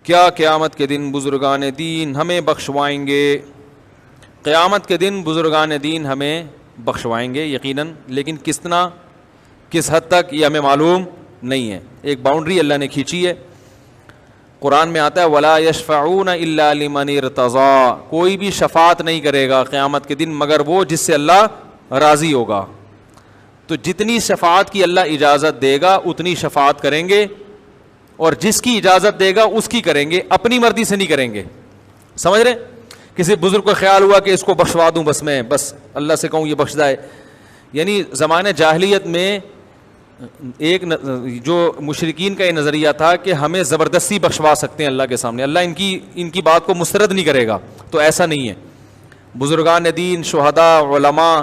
کیا قیامت کے دن بزرگان دین ہمیں بخشوائیں گے؟ قیامت کے دن بزرگان دین ہمیں بخشوائیں گے یقیناً، لیکن کتنا، کس حد تک، یہ ہمیں معلوم نہیں ہے۔ ایک باؤنڈری اللہ نے کھینچی ہے، قرآن میں آتا ہے وَلَا يَشْفَعُونَ إِلَّا لِمَنِ ارْتَضَىٰ، کوئی بھی شفاعت نہیں کرے گا قیامت کے دن مگر وہ جس سے اللہ راضی ہوگا۔ تو جتنی شفاعت کی اللہ اجازت دے گا اتنی شفاعت کریں گے، اور جس کی اجازت دے گا اس کی کریں گے، اپنی مرضی سے نہیں کریں گے۔ سمجھ رہے؟ کسی بزرگ کو خیال ہوا کہ اس کو بخشوا دوں، بس اللہ سے کہوں یہ بخش جائے۔ یعنی زمانہ جاہلیت میں ایک جو مشرکین کا یہ نظریہ تھا کہ ہمیں زبردستی بخشوا سکتے ہیں اللہ کے سامنے، اللہ ان کی بات کو مسترد نہیں کرے گا، تو ایسا نہیں ہے۔ بزرگان دین، شہداء، علماء،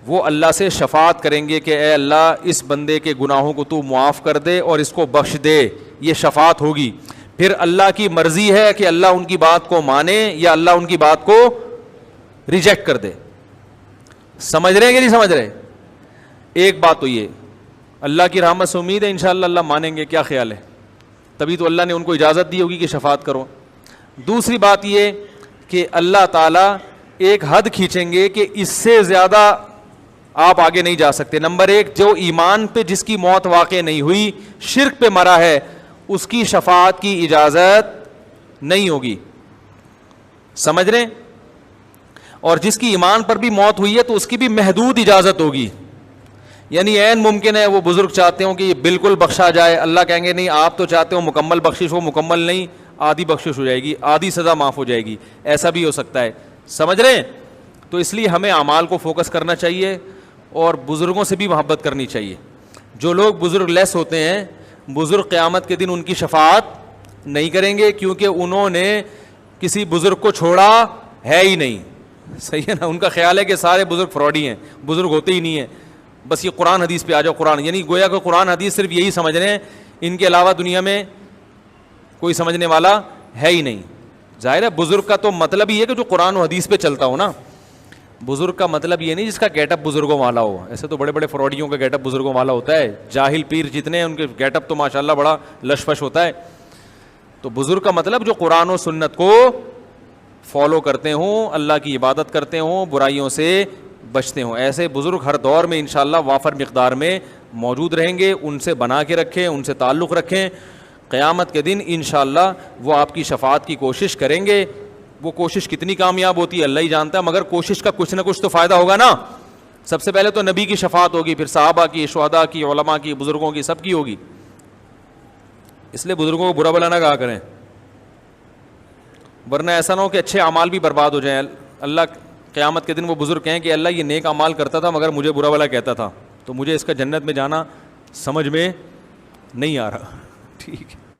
وہ اللہ سے شفاعت کریں گے کہ اے اللہ اس بندے کے گناہوں کو تو معاف کر دے اور اس کو بخش دے، یہ شفاعت ہوگی۔ پھر اللہ کی مرضی ہے کہ اللہ ان کی بات کو مانے یا اللہ ان کی بات کو ریجیکٹ کر دے۔ سمجھ رہے ہیں کہ نہیں سمجھ رہے؟ ایک بات تو یہ اللہ کی رحمت سے امید ہے انشاءاللہ اللہ مانیں گے، کیا خیال ہے؟ تبھی تو اللہ نے ان کو اجازت دی ہوگی کہ شفاعت کرو۔ دوسری بات یہ کہ اللہ تعالیٰ ایک حد کھینچیں گے کہ اس سے زیادہ آپ آگے نہیں جا سکتے۔ نمبر ایک، جو ایمان پہ جس کی موت واقع نہیں ہوئی، شرک پہ مرا ہے، اس کی شفاعت کی اجازت نہیں ہوگی۔ سمجھ رہے ہیں؟ اور جس کی ایمان پر بھی موت ہوئی ہے تو اس کی بھی محدود اجازت ہوگی۔ یعنی عین ممکن ہے وہ بزرگ چاہتے ہوں کہ یہ بالکل بخشا جائے، اللہ کہیں گے نہیں آپ تو چاہتے ہو مکمل بخشش ہو، مکمل نہیں، آدھی بخشش ہو جائے گی، آدھی سزا معاف ہو جائے گی، ایسا بھی ہو سکتا ہے۔ سمجھ رہے ہیں؟ تو اس لیے ہمیں اعمال کو فوکس کرنا چاہیے اور بزرگوں سے بھی محبت کرنی چاہیے۔ جو لوگ بزرگ لیس ہوتے ہیں، بزرگ قیامت کے دن ان کی شفاعت نہیں کریں گے، کیونکہ انہوں نے کسی بزرگ کو چھوڑا ہے ہی نہیں۔ صحیح ہے نا؟ ان کا خیال ہے کہ سارے بزرگ فراڈی ہیں، بزرگ ہوتے ہی نہیں ہیں، بس یہ قرآن حدیث پہ آ جاؤ۔ قرآن یعنی گویا کہ قرآن حدیث صرف یہی سمجھ رہے ہیں، ان کے علاوہ دنیا میں کوئی سمجھنے والا ہے ہی نہیں۔ ظاہر ہے بزرگ کا تو مطلب یہ ہے کہ جو قرآن و حدیث پہ چلتا ہو نا۔ بزرگ کا مطلب یہ نہیں جس کا گیٹ اپ بزرگوں والا ہو، ایسے تو بڑے بڑے فراڈیوں کا گیٹ اپ بزرگوں والا ہوتا ہے، جاہل پیر جتنے ہیں ان کے گیٹ اپ تو ماشاءاللہ بڑا لش فش ہوتا ہے۔ تو بزرگ کا مطلب جو قرآن و سنت کو فالو کرتے ہوں، اللہ کی عبادت کرتے ہوں، برائیوں سے بچتے ہوں، ایسے بزرگ ہر دور میں انشاءاللہ وافر مقدار میں موجود رہیں گے۔ ان سے بنا کے رکھیں، ان سے تعلق رکھیں، قیامت کے دن انشاءاللہ وہ آپ کی شفاعت کی کوشش کریں گے۔ وہ کوشش کتنی کامیاب ہوتی ہے اللہ ہی جانتا ہے، مگر کوشش کا کچھ نہ کچھ تو فائدہ ہوگا نا۔ سب سے پہلے تو نبی کی شفاعت ہوگی، پھر صحابہ کی، شہداء کی، علماء کی، بزرگوں کی، سب کی ہوگی۔ اس لیے بزرگوں کو برا بھلا نہ کہا کریں، ورنہ ایسا نہ ہو کہ اچھے اعمال بھی برباد ہو جائیں۔ اللہ قیامت کے دن وہ بزرگ کہیں کہ اللہ یہ نیک اعمال کرتا تھا مگر مجھے برا بھلا کہتا تھا، تو مجھے اس کا جنت میں جانا سمجھ میں نہیں آ رہا۔ ٹھیک ہے۔